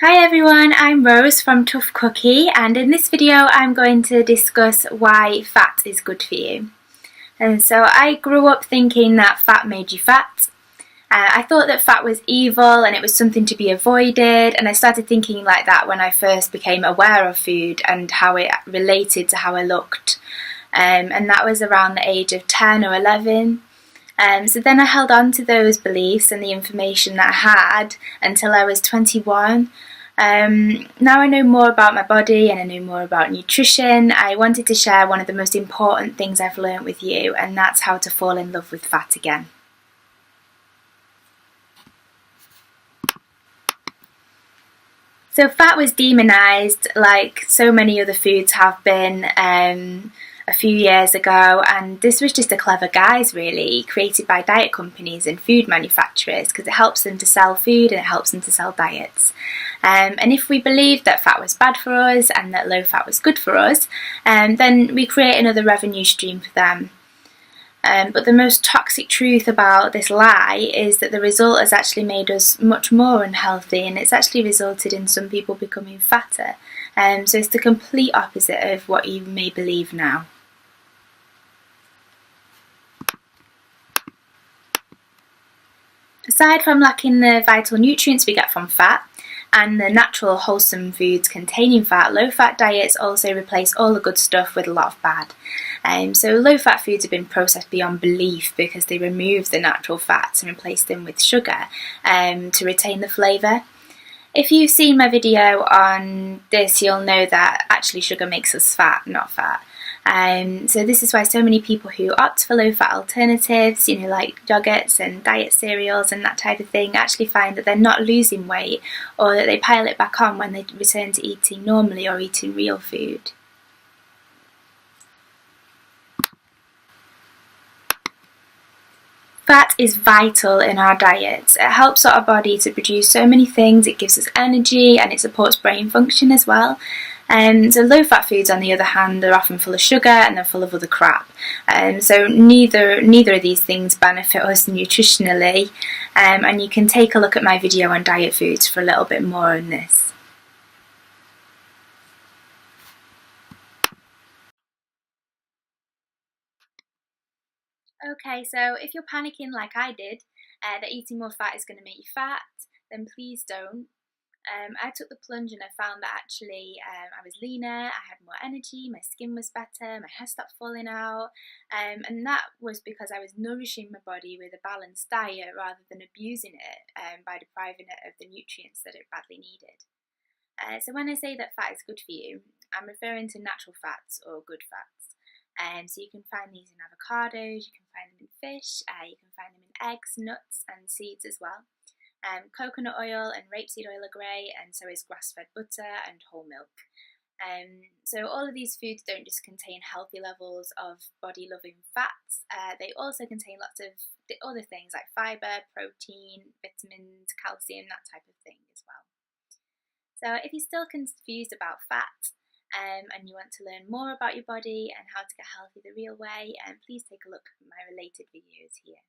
Hi everyone, I'm Rose from Tough Cookie, and in this video I'm going to discuss why fat is good for you. And so I grew up thinking that fat made you fat. I thought that fat was evil and it was something to be avoided, and I started thinking like that when I first became aware of food and how it related to how I looked. And that was around the age of 10 or 11. So then I held on to those beliefs and the information that I had until I was 21. Now I know more about my body and I know more about nutrition. I wanted to share one of the most important things I've learned with you, and that's how to fall in love with fat again. So fat was demonised like so many other foods have been a few years ago, and this was just a clever guise really, created by diet companies and food manufacturers because it helps them to sell food and it helps them to sell diets. And if we believed that fat was bad for us and that low fat was good for us, then we create another revenue stream for them. But the most toxic truth about this lie is that the result has actually made us much more unhealthy, and it's actually resulted in some people becoming fatter. So it's the complete opposite of what you may believe now. Aside from lacking the vital nutrients we get from fat and the natural wholesome foods containing fat, low-fat diets also replace all the good stuff with a lot of bad. So low-fat foods have been processed beyond belief because they remove the natural fats and replace them with sugar to retain the flavour. If you've seen my video on this, you'll know that actually sugar makes us fat, not fat. So this is why so many people who opt for low-fat alternatives, like yogurts and diet cereals and that type of thing, actually find that they're not losing weight, or that they pile it back on when they return to eating normally or eating real food. Fat is vital in our diets. It helps our body to produce so many things. It gives us energy and it supports brain function as well. So low-fat foods, on the other hand, are often full of sugar and they're full of other crap. So neither of these things benefit us nutritionally. And you can take a look at my video on diet foods for a little bit more on this. Okay, so if you're panicking like I did, that eating more fat is going to make you fat, then please don't. I took the plunge and I found that actually I was leaner, I had more energy, my skin was better, my hair stopped falling out, and that was because I was nourishing my body with a balanced diet rather than abusing it by depriving it of the nutrients that it badly needed. So when I say that fat is good for you, I'm referring to natural fats or good fats. So you can find these in avocados, you can find them in fish, you can find them in eggs, nuts and seeds as well. Coconut oil and rapeseed oil are great, and so is grass-fed butter and whole milk. So all of these foods don't just contain healthy levels of body-loving fats, they also contain lots of other things like fibre, protein, vitamins, calcium, that type of thing as well. So if you're still confused about fat and you want to learn more about your body and how to get healthy the real way, please take a look at my related videos here.